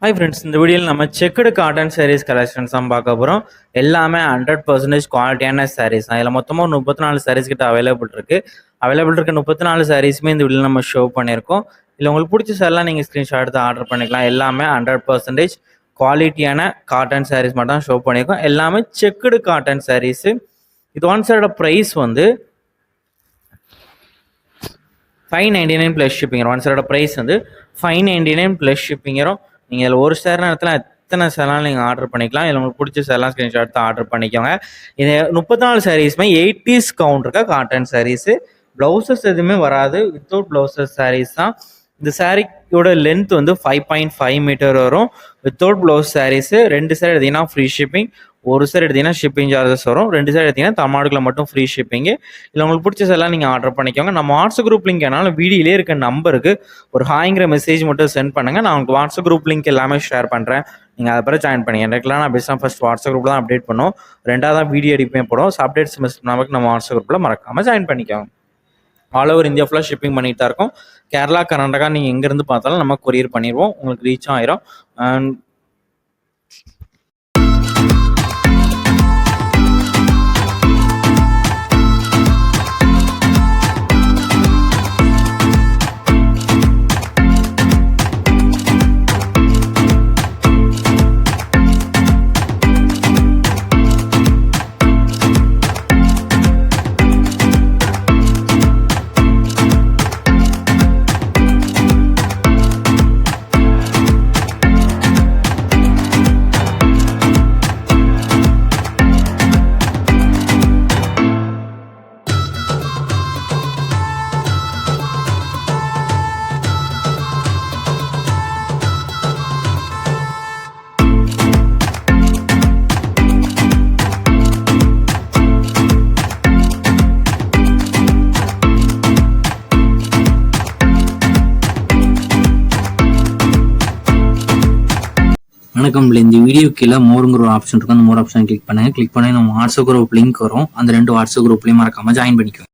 Hi friends, இந்த வீடியோவில் நம்ம செக்குடு காட்டன் சாரீஸ் கலெக்ஷன்ஸ் தான் பார்க்க போகிறோம். எல்லாமே 100% குவாலிட்டியான சாரீஸ் தான். இதில் மொத்தமாக 34 சாரீஸ் கிட்ட அவைலபிள் இருக்குது. 34 சாரீஸுமே இந்த வீடியோவில் நம்ம ஷோ பண்ணியிருக்கோம். இல்லை உங்களுக்கு பிடிச்ச சாரெலாம் நீங்கள் ஸ்க்ரீன்ஷாட் எடுத்து ஆர்டர் பண்ணிக்கலாம். எல்லாமே 100% குவாலிட்டியான காட்டன் சாரீஸ் மட்டும் தான் ஷோ பண்ணியிருக்கோம். எல்லாமே செக்குடு காட்டன் சாரீஸு. இது ஒன் சைடோட ப்ரைஸ் வந்து 599 ப்ளஸ் ஷிப்பிங். ஒன் சைடோட ப்ரைஸ் வந்து 599 ப்ளஸ் ஷிப்பிங். நீங்கள் இதில் ஒரு சேர் நேரத்தில் எத்தனை சேரெலாம் நீங்கள் ஆர்டர் பண்ணிக்கலாம். இதில் உங்களுக்கு பிடிச்ச சேரெலாம் ஸ்க்ரீன்ஷாட் எடுத்து ஆர்டர் பண்ணிக்கோங்க. இது 34 சாரீஸுமே 80s கவுண்ட் இருக்க காட்டன் சாரீஸு. ப்ளவுசஸ் எதுவுமே வராது, வித்தவுட் ப்ளவுசஸ் சாரீஸ் தான். இந்த சாரீயோட லென்த் வந்து 5.5 மீட்டர் வரும். Without blouse sarees. 2 சேர் எடுத்திங்கன்னா ஃப்ரீ ஷிப்பிங். ஒரு சேர் எடுத்திங்கன்னா ஷிப்பிங் சார்ஜஸ் வரும். 2 சேர் எடுத்திங்கன்னா தமிழ்நாடுல மட்டும் ஃப்ரீ ஷிப்பிங்கு. இல்லை உங்களுக்கு பிடிச்ச சேரெலாம் நீங்கள் ஆர்டர் பண்ணிக்கோங்க. நம்ம வாட்ஸ்அப் குரூப் லிங்க் என்னால் வீடியோலே இருக்க நம்பருக்கு ஒரு ஹாய்ங்கிற மெசேஜ் மட்டும் சென்ட் பண்ணுங்கள். நான் உங்களுக்கு வாட்ஸ்அப் குரூப் லிங்க் எல்லாமே ஷேர் பண்ணுறேன். நீங்கள் அதை பிறகு ஜாயின் பண்ணிங்க. எனக்குலாம் நான் பேசினா ஃபஸ்ட் வாட்ஸ்அப் குரூப்பில் தான் அப்டேட் பண்ணுவோம். 2வது தான் வீடியோ எடிப்பே போடும். ஸோ அப்டேட்ஸ் மிஸ் நமக்கு நம்ம வாட்ஸ்அப் குரூப்பில் மறக்காமல் ஜாயின் பண்ணிக்கோங்க. ஆல் ஓவர் இந்தியா ஃபுல்லாக ஷிப்பிங் பண்ணிட்டு தான் இருக்கும். கேரளா, கர்நாடகா நீங்கள் எங்கேருந்து பார்த்தாலும் நம்ம கொரியர் பண்ணிடுவோம். உங்களுக்கு ரீச்சும் ஆயிரும். அண்ட் வணக்கம். இந்த வீடியோ கீழே மோருங்கிற ஒரு ஆப்ஷன் இருக்கும். அந்த மோர் ஆப்ஷன் கிளிக் பண்ணுங்க. கிளிக் பண்ணி நம்ம வாட்ஸ்அப் குரூப் லிங்க் வரும். அந்த 2 வாட்ஸ்அப் குரூப்லையும் மறக்காம ஜாயின் பண்ணிக்கோங்க.